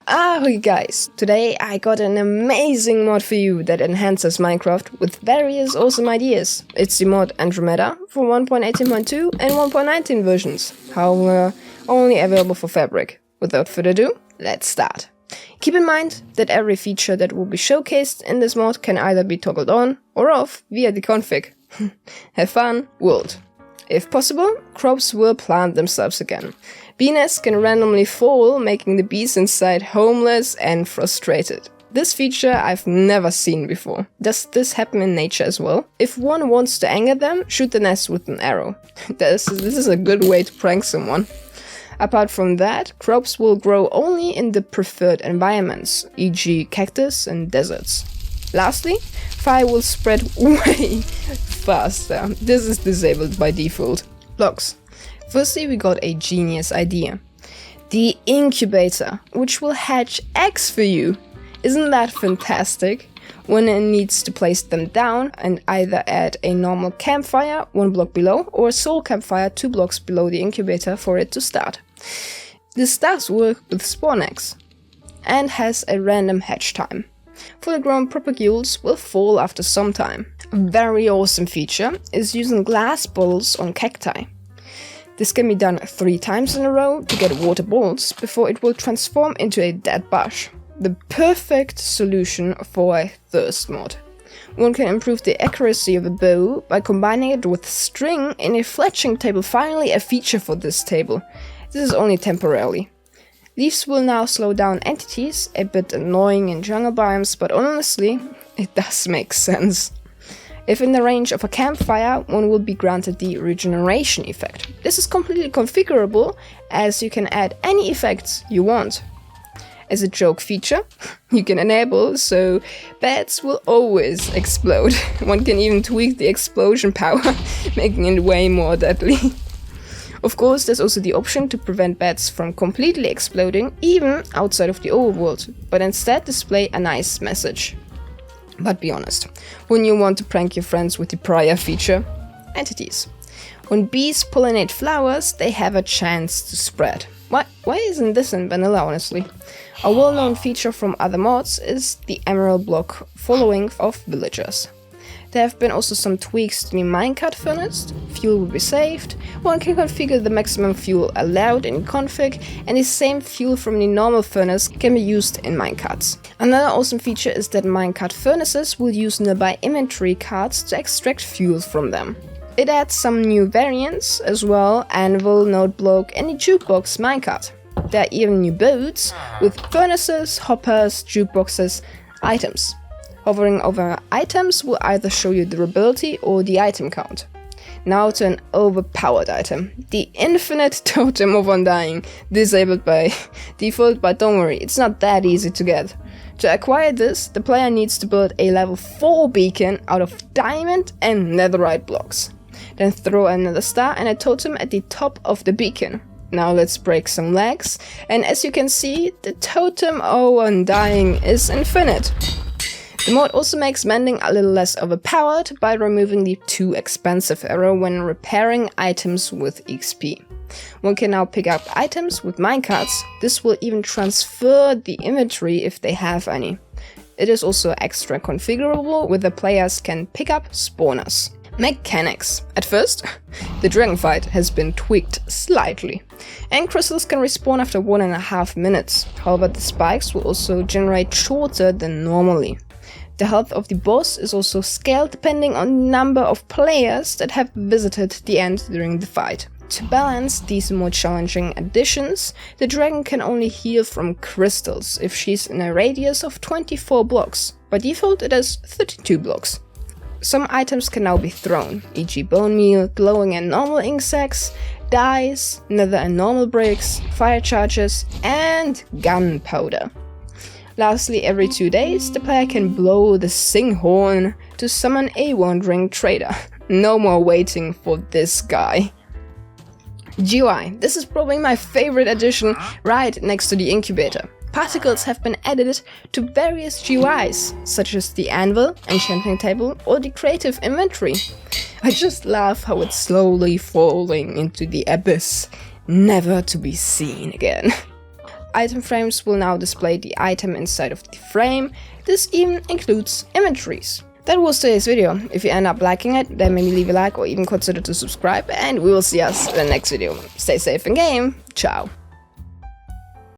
Hey guys, today I got an amazing mod for you that enhances Minecraft with various awesome ideas. It's the mod Andromeda for 1.18.2 and 1.19 versions, however only available for Fabric. Without further ado, let's start. Keep in mind that every feature that will be showcased in this mod can either be toggled on or off via the config. Have fun, world. If possible, crops will plant themselves again. Bee nests can randomly fall, making the bees inside homeless and frustrated. This feature I've never seen before. Does this happen in nature as well? If one wants to anger them, shoot the nest with an arrow. This is a good way to prank someone. Apart from that, crops will grow only in the preferred environments, e.g. cactus and deserts. Lastly, fire will spread way faster. This is disabled by default. Blocks. Firstly, we got a genius idea. The incubator, which will hatch eggs for you. Isn't that fantastic? One needs to place them down and either add a normal campfire 1 block below or a soul campfire 2 blocks below the incubator for it to start. This does work with spawn eggs and has a random hatch time. Fully grown propagules will fall after some time. A very awesome feature is using glass bottles on cacti. This can be done 3 times in a row to get water balls before it will transform into a dead bush. The perfect solution for a thirst mod. One can improve the accuracy of a bow by combining it with string in a fletching table, finally a feature for this table. This is only temporarily. Leaves will now slow down entities, a bit annoying in jungle biomes, but honestly, it does make sense. If in the range of a campfire, one will be granted the regeneration effect. This is completely configurable, as you can add any effects you want. As a joke feature, you can enable so beds will always explode. One can even tweak the explosion power, making it way more deadly. Of course, there's also the option to prevent beds from completely exploding, even outside of the overworld, but instead display a nice message. But be honest, when you want to prank your friends with the prior feature, entities. When bees pollinate flowers, they have a chance to spread. Why isn't this in vanilla, honestly? A well-known feature from other mods is the emerald block following of villagers. There have been also some tweaks to the minecart furnace. Fuel will be saved. One can configure the maximum fuel allowed in config, and the same fuel from the normal furnace can be used in minecarts. Another awesome feature is that minecart furnaces will use nearby inventory cards to extract fuel from them. It adds some new variants as well, anvil, note block, and the jukebox minecart. There are even new boats with furnaces, hoppers, jukeboxes, items. Hovering over items will either show you durability or the item count. Now to an overpowered item, the infinite totem of undying, disabled by default, but don't worry, it's not that easy to get. To acquire this, the player needs to build a level 4 beacon out of diamond and netherite blocks. Then throw another star and a totem at the top of the beacon. Now let's break some legs, and as you can see, the totem of undying is infinite. The mod also makes mending a little less overpowered by removing the too expensive arrow when repairing items with XP. One can now pick up items with minecarts. This will even transfer the inventory if they have any. It is also extra configurable, where the players can pick up spawners. Mechanics. At first, the dragon fight has been tweaked slightly, and crystals can respawn after 1.5 minutes. However, the spikes will also generate shorter than normally. The health of the boss is also scaled depending on the number of players that have visited the end during the fight. To balance these more challenging additions, the dragon can only heal from crystals if she's in a radius of 24 blocks. By default, it is 32 blocks. Some items can now be thrown, e.g. bone meal, glowing and normal ink sacs, dyes, nether and normal bricks, fire charges, and gunpowder. Lastly, every 2 days, the player can blow the sing horn to summon a wandering trader. No more waiting for this guy. GUI. This is probably my favorite addition, right next to the incubator. Particles have been added to various GUIs, such as the anvil, enchanting table, or the creative inventory. I just love how it's slowly falling into the abyss, never to be seen again. item frames will now display the item inside of the frame. This even includes inventories. That was today's video. If you end up liking it, then maybe leave a like or even consider to subscribe, and we will see us in the next video. Stay safe in game. Ciao.